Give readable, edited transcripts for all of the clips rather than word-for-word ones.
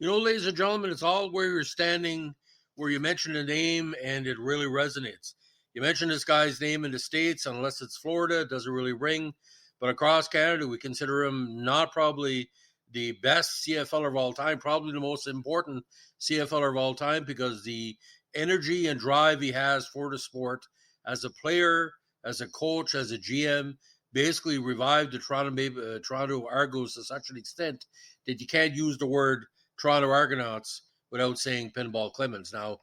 Ladies and gentlemen, it's all where you're standing, where you mention a name and it really resonates. You mention this guy's name in the States, unless it's Florida, it doesn't really ring. But across Canada, we consider him not probably the best CFLer of all time, probably the most important CFLer of all time, because the energy and drive he has for the sport as a player, as a coach, as a GM, basically revived the Toronto Argos to such an extent that you can't use the word Toronto Argonauts without saying Pinball Clemons. Now,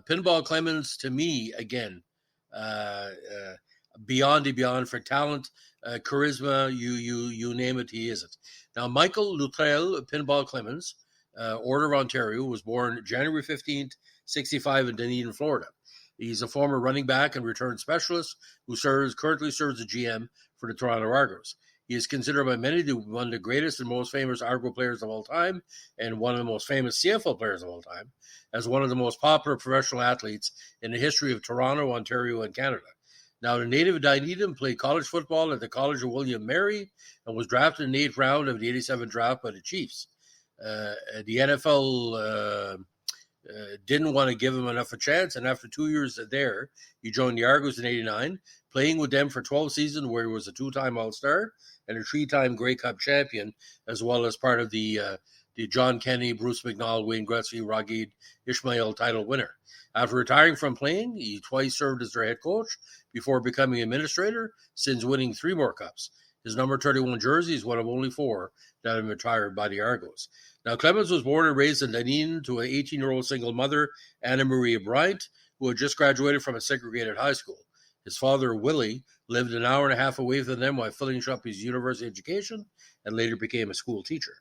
Pinball Clemons, to me, again, beyond and beyond for talent, charisma, you name it, he is it. Now, Michael Luttrell Pinball Clemons, Order of Ontario, was born January 15th, 65 in Dunedin, Florida. He's a former running back and return specialist who currently serves as GM for the Toronto Argos. He is considered by many to be one of the greatest and most famous Argo players of all time, and one of the most famous CFL players of all time, as one of the most popular professional athletes in the history of Toronto, Ontario, and Canada. Now, the native of Dunedin played college football at the College of William Mary and was drafted in the 8th round of the 87 draft by the Chiefs. The NFL didn't want to give him enough a chance, and after 2 years there, he joined the Argos in 89, playing with them for 12 seasons, where he was a 2-time All-Star and a 3-time Grey Cup champion, as well as part of the John Kenny, Bruce McNall, Wayne Gretzky, Ragid Ishmael title winner. After retiring from playing, he twice served as their head coach before becoming administrator, since winning 3 more cups. His number 31 jersey is one of only 4 that have been retired by the Argos. Now, Clemons was born and raised in Dunedin to an 18-year-old single mother, Anna Maria Bryant, who had just graduated from a segregated high school. His father, Willie, lived an hour and a half away from them while finishing up his university education, and later became a school teacher.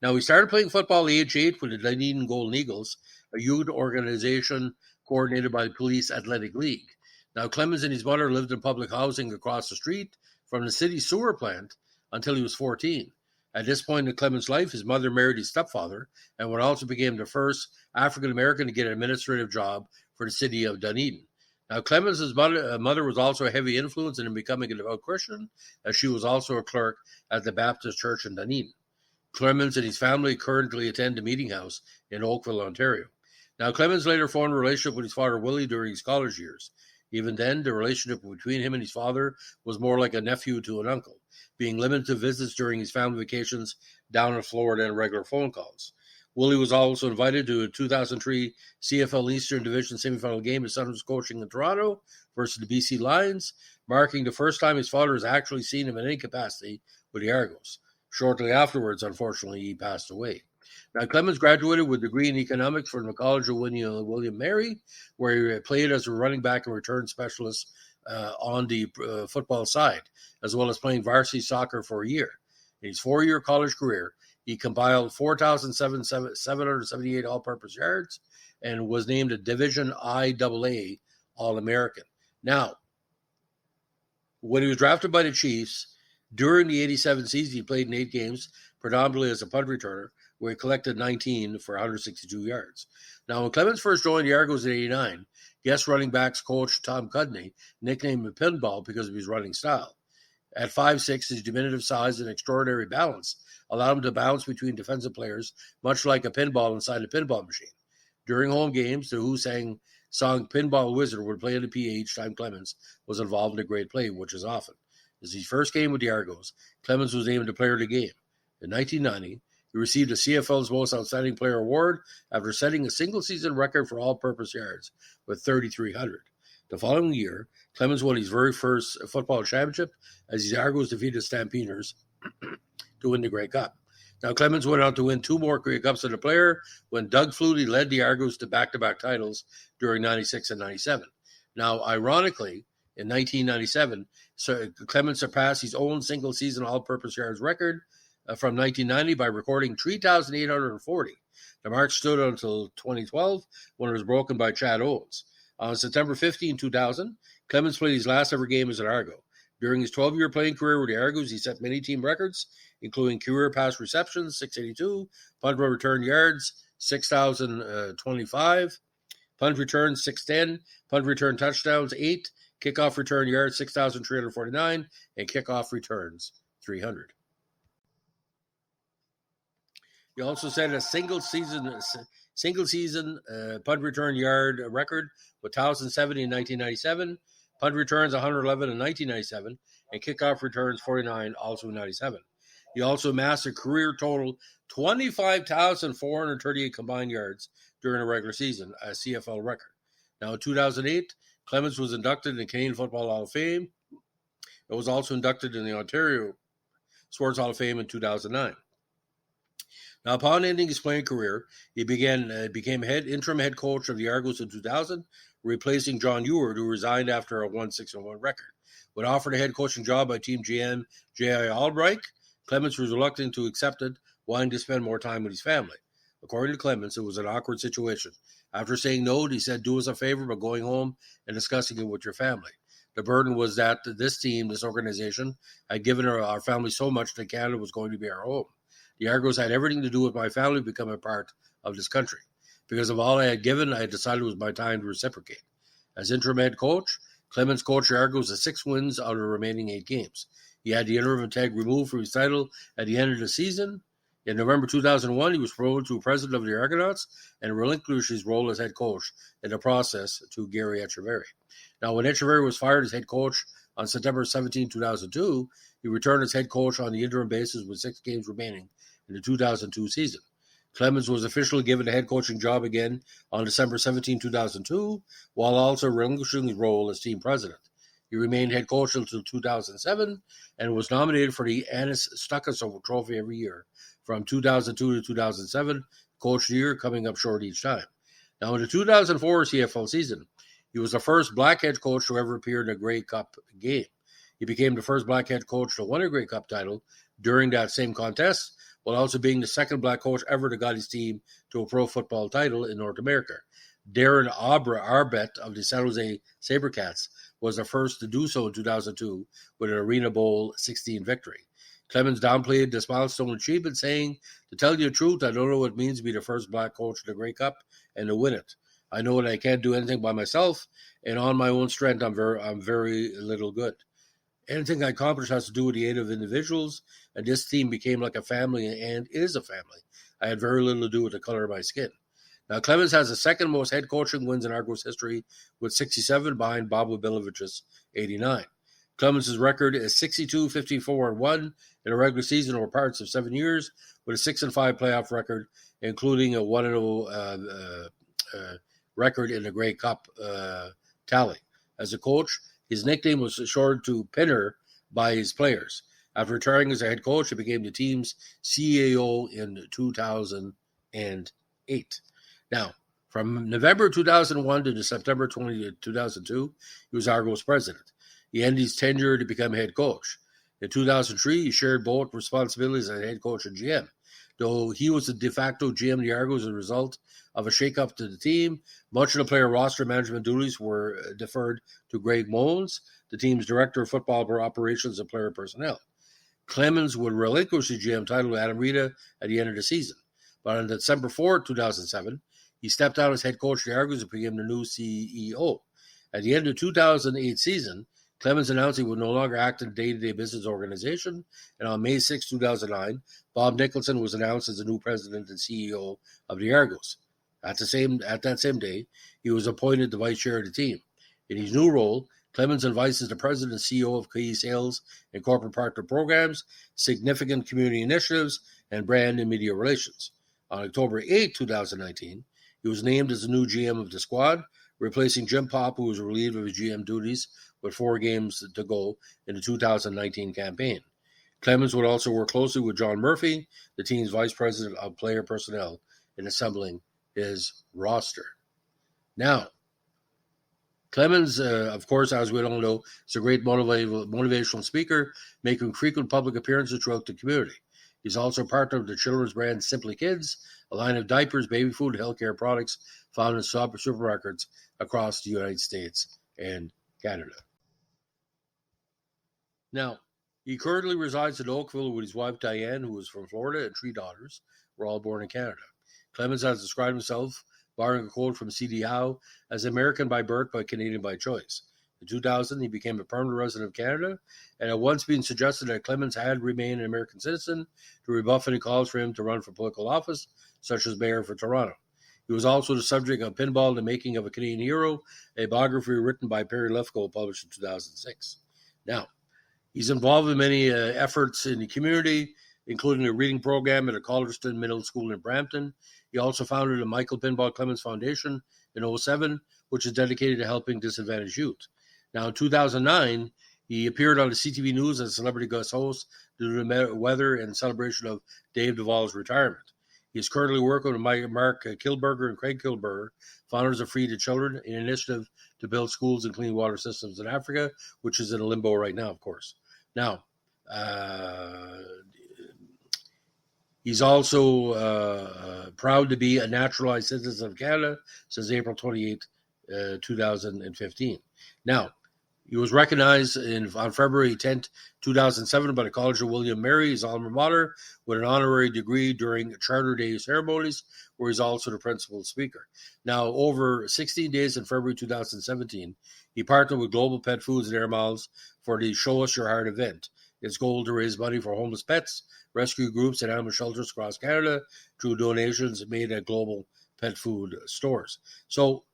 Now, he started playing football at age 8 with the Dunedin Golden Eagles, a youth organization coordinated by the Police Athletic League. Now, Clemons and his mother lived in public housing across the street from the city sewer plant until he was 14. At this point in Clemons' life, his mother married his stepfather, and would also became the first African-American to get an administrative job for the city of Dunedin. Now, Clemons' mother was also a heavy influence in him becoming a devout Christian, as she was also a clerk at the Baptist Church in Dunedin. Clemons and his family currently attend the Meeting House in Oakville, Ontario. Now, Clemons later formed a relationship with his father, Willie, during his college years. Even then, the relationship between him and his father was more like a nephew to an uncle, being limited to visits during his family vacations down in Florida and regular phone calls. Willie was also invited to a 2003 CFL Eastern Division semifinal game his son was coaching in Toronto versus the BC Lions, marking the first time his father has actually seen him in any capacity with the Argos. Shortly afterwards, unfortunately, he passed away. Now, Clemons graduated with a degree in economics from the College of William Mary, where he played as a running back and return specialist on the football side, as well as playing varsity soccer for a year. In his 4-year college career, he compiled 4,778 all-purpose yards and was named a Division IAA All-American. Now, when he was drafted by the Chiefs, during the 87 season, he played in 8 games, predominantly as a punt returner, where he collected 19 for 162 yards. Now, when Clemons first joined the Argos in 89, guest running backs coach Tom Cudney nicknamed him Pinball because of his running style. At 5'6", his diminutive size and extraordinary balance allowed him to bounce between defensive players, much like a pinball inside a pinball machine. During home games, the Who song Pinball Wizard would play in the PA each time Clemons was involved in a great play, which is often. As his first game with the Argos, Clemons was named the player of the game. In 1990, he received a CFL's Most Outstanding Player award after setting a single-season record for all-purpose yards with 3,300. The following year, Clemons won his very first football championship as his Argos defeated Stampeders to win the Grey Cup. Now, Clemons went on to win 2 more Grey Cups as a player when Doug Flutie led the Argos to back-to-back titles during 96 and 97. Now, ironically, in 1997, Clemons surpassed his own single-season all-purpose yards record from 1990 by recording 3,840. The mark stood until 2012 when it was broken by Chad Owens. On September 15, 2000, Clemons played his last ever game as an Argo. During his 12-year playing career with the Argos, he set many team records, including career pass receptions, 682, punt return yards, 6,025, punt returns, 610, punt return touchdowns, 8, kickoff return yards, 6,349, and kickoff returns, 300. He also set a single season punt return yard record with 1,070 in 1997, punt returns 111 in 1997, and kickoff returns 49 also in 97. He also amassed a career total 25,438 combined yards during a regular season, a CFL record. Now, in 2008, Clemons was inducted in the Canadian Football Hall of Fame. It was also inducted in the Ontario Sports Hall of Fame in 2009. Now, upon ending his playing career, he became interim head coach of the Argos in 2000, replacing John Ewart, who resigned after a 1-6-1 record. When offered a head coaching job by team GM J.I. Albright, Clemons was reluctant to accept it, wanting to spend more time with his family. According to Clemons, it was an awkward situation. After saying no, he said, "Do us a favor by going home and discussing it with your family." The burden was that this organization, had given our family so much that Canada was going to be our home. The Argos had everything to do with my family becoming a part of this country. Because of all I had given, I had decided it was my time to reciprocate. As interim head coach, Clemons coached the Argos to 6 wins out of the remaining 8 games. He had the interim tag removed from his title at the end of the season. In November 2001, he was promoted to president of the Argonauts and relinquished his role as head coach in the process to Gary Echeverry. Now, when Echeverry was fired as head coach on September 17, 2002, he returned as head coach on the interim basis with 6 games remaining in the 2002 season. Clemons was officially given the head coaching job again on December 17, 2002, while also relinquishing his role as team president. He remained head coach until 2007 and was nominated for the Anis Stuckaso Trophy every year from 2002 to 2007, Coach of the Year coming up short each time. Now, in the 2004 CFL season, he was the first black head coach to ever appear in a Grey Cup game. He became the first black head coach to win a Grey Cup title during that same contest, while also being the second black coach ever to guide his team to a pro football title in North America. Darren Arbet of the San Jose SaberCats was the first to do so in 2002 with an Arena Bowl 16 victory. Clemons downplayed this milestone achievement, saying, "To tell you the truth, I don't know what it means to be the first black coach in the Grey Cup and to win it. I know that I can't do anything by myself, and on my own strength, I'm very little good. Anything I accomplish has to do with the aid of individuals, and this team became like a family and is a family. I had very little to do with the color of my skin." Now, Clemons has the second most head coaching wins in Argos history with 67 behind Bob Wabilovich's 89. Clemens' record is 62-54-1 in a regular season over parts of 7 years, with a 6-5 playoff record, including a 1-0 record in the Grey Cup tally. As a coach, his nickname was shortened to Pinner by his players. After retiring as a head coach, he became the team's CEO in 2008. Now, from November 2001 to September 2002, he was Argos president. He ended his tenure to become head coach. In 2003, he shared both responsibilities as head coach and GM. Though he was the de facto GM of the Argos as a result of a shake-up to the team, much of the player roster management duties were deferred to Greg Moens, the team's director of football operations and player personnel. Clemons would relinquish the GM title to Adam Rita at the end of the season. But on December 4, 2007, he stepped out as head coach of the Argos and became the new CEO. At the end of the 2008 season, Clemons announced he would no longer act in the day-to-day business organization, and on May 6, 2009, Bob Nicholson was announced as the new president and CEO of the Argos. At that same day, he was appointed the vice chair of the team. In his new role, Clemons advises the president and CEO of key sales and corporate partner programs, significant community initiatives, and brand and media relations. On October 8, 2019, he was named as the new GM of the squad, replacing Jim Popp, who was relieved of his GM duties with 4 games to go in the 2019 campaign. Clemons would also work closely with John Murphy, the team's vice president of player personnel, in assembling his roster. Now, Clemons, of course, as we all know, is a great motivational speaker, making frequent public appearances throughout the community. He's also partner of the children's brand Simply Kids, a line of diapers, baby food, and healthcare products found in supermarkets across the United States and Canada. Now, he currently resides in Oakville with his wife Diane, who is from Florida, and 3 daughters, were all born in Canada. Clemons has described himself, borrowing a quote from C.D. Howe, as American by birth but Canadian by choice. In 2000, he became a permanent resident of Canada, and it once been suggested that Clemons had remained an American citizen to rebuff any calls for him to run for political office, such as mayor for Toronto. He was also the subject of Pinball, the Making of a Canadian Hero, a biography written by Perry Lefkoe, published in 2006. Now, he's involved in many efforts in the community, including a reading program at a Collerston Middle School in Brampton. He also founded the Michael Pinball Clemons Foundation in 2007, which is dedicated to helping disadvantaged youth. Now, in 2009, he appeared on the CTV News as a celebrity guest host due to the weather and celebration of Dave Duvall's retirement. He is currently working with Mark Kilberger and Craig Kilberger, founders of Free to Children, an initiative to build schools and clean water systems in Africa, which is in a limbo right now, of course. Now, he's also proud to be a naturalized citizen of Canada since April 28, 2015. Now, he was recognized on February 10, 2007 by the College of William Mary, his alma mater, with an honorary degree during Charter Day ceremonies, where he's also the principal speaker. Now, over 16 days in February 2017, he partnered with Global Pet Foods and Air Miles for the Show Us Your Heart event. Its goal to raise money for homeless pets, rescue groups, and animal shelters across Canada through donations made at Global Pet Food stores. So,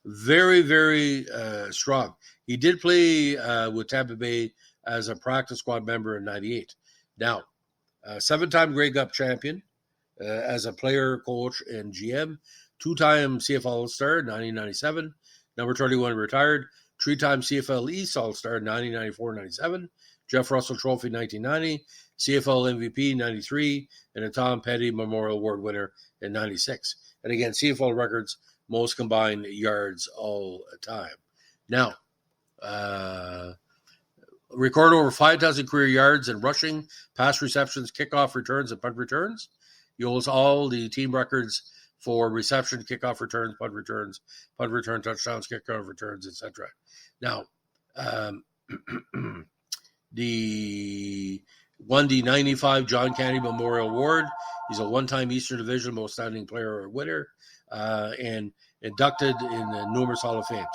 very, very strong. He did play with Tampa Bay as a practice squad member in 98. Now, seven-time Grey Cup champion as a player, coach, and GM. Two-time CFL All-Star in 1997. Number 31 retired. Three-time CFL East All-Star in 1994-97. Jeff Russell Trophy 1990. CFL MVP 93. And a Tom Petty Memorial Award winner in 96. And again, CFL records, most combined yards all time. Now, recorded over 5,000 career yards in rushing, pass receptions, kickoff returns, and punt returns. He holds all the team records for reception, kickoff returns, punt return touchdowns, kickoff returns, etc. Now, won the 95 John Candy Memorial Award. He's a one-time Eastern Division Most Outstanding Player winner, and inducted in numerous Hall of Fames.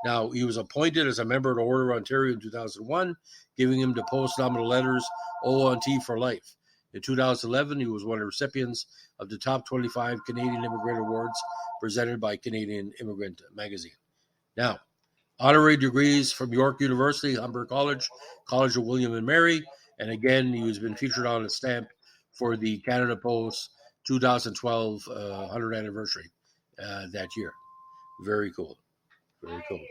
Now, he was appointed as a member of the Order of Ontario in 2001, giving him the post-nominal letters ONT for life. In 2011, he was one of the recipients of the top 25 Canadian Immigrant Awards presented by Canadian Immigrant Magazine. Now, honorary degrees from York University, Humber College, College of William and Mary, and again, he has been featured on a stamp for the Canada Post 2012 100th anniversary that year. Very cool. Very cool.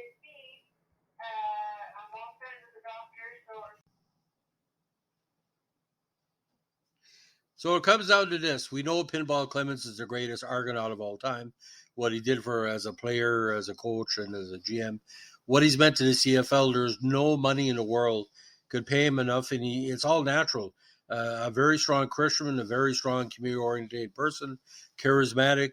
So it comes down to this. We know Pinball Clemons is the greatest Argonaut of all time. What he did for as a player, as a coach, and as a GM. What he's meant to the CFL, there's no money in the world could pay him enough, and it's all natural. A very strong Christian, a very strong community-oriented person, charismatic.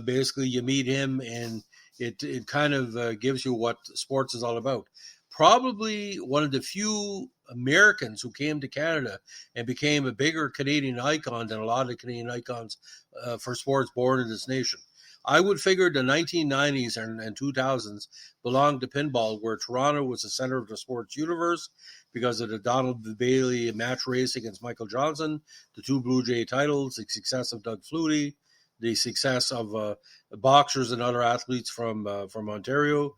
Basically, you meet him, and it kind of gives you what sports is all about. Probably one of the few Americans who came to Canada and became a bigger Canadian icon than a lot of the Canadian icons for sports born in this nation. I would figure the 1990s and 2000s belonged to pinball, where Toronto was the center of the sports universe because of the Donald Bailey match race against Michael Johnson, the two Blue Jay titles, the success of Doug Flutie, the success of boxers and other athletes from Ontario,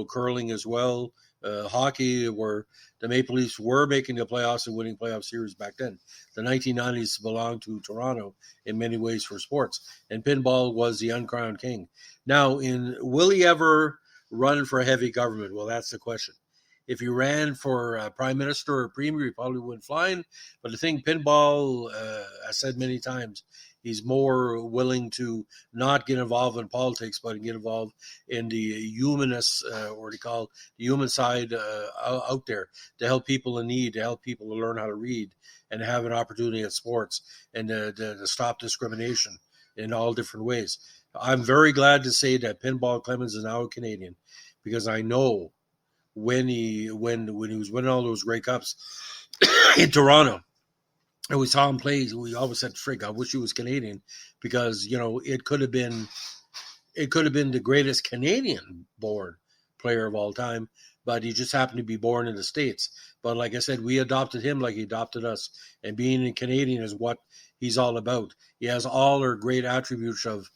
curling as well, hockey, where the Maple Leafs were making the playoffs and winning playoff series back then. The 1990s belonged to Toronto in many ways for sports, and pinball was the uncrowned king. Now, will he ever run for heavy government? Well, that's the question. If he ran for prime minister or premier, he probably wouldn't fly. But the thing, pinball, I said many times, he's more willing to not get involved in politics, but get involved in the humanist, or they call it the human side out there, to help people in need, to help people to learn how to read and have an opportunity at sports, and to stop discrimination in all different ways. I'm very glad to say that Pinball Clemons is now a Canadian, because I know when he was winning all those Grey Cups in Toronto, and we saw him play, we always said, "Frig, I wish he was Canadian," because it could have been the greatest Canadian-born player of all time. but he just happened to be born in the States. But like I said, we adopted him like he adopted us, and being a Canadian is what he's all about. He has all our great attributes of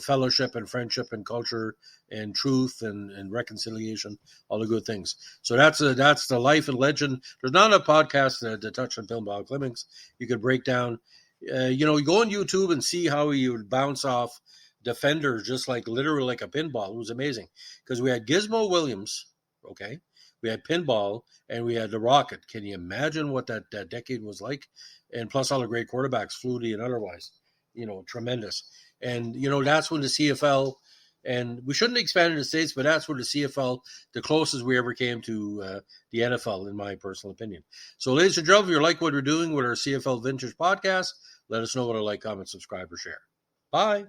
fellowship and friendship and culture and truth and reconciliation, all the good things. So that's the life and legend. There's not enough podcasts to touch on Pinball Clemons. You could break down, you go on YouTube and see how he would bounce off defenders just like literally like a pinball. It was amazing because we had Gizmo Williams, okay, we had pinball, and we had the Rocket. Can you imagine what that decade was like? And plus all the great quarterbacks, Flutie and otherwise, tremendous. And that's when the CFL, and we shouldn't expand in the States, but that's where the CFL, the closest we ever came to the NFL, in my personal opinion. So, ladies and gentlemen, if you like what we're doing with our CFL Vintage podcast, let us know what I like, comment, subscribe, or share. Bye.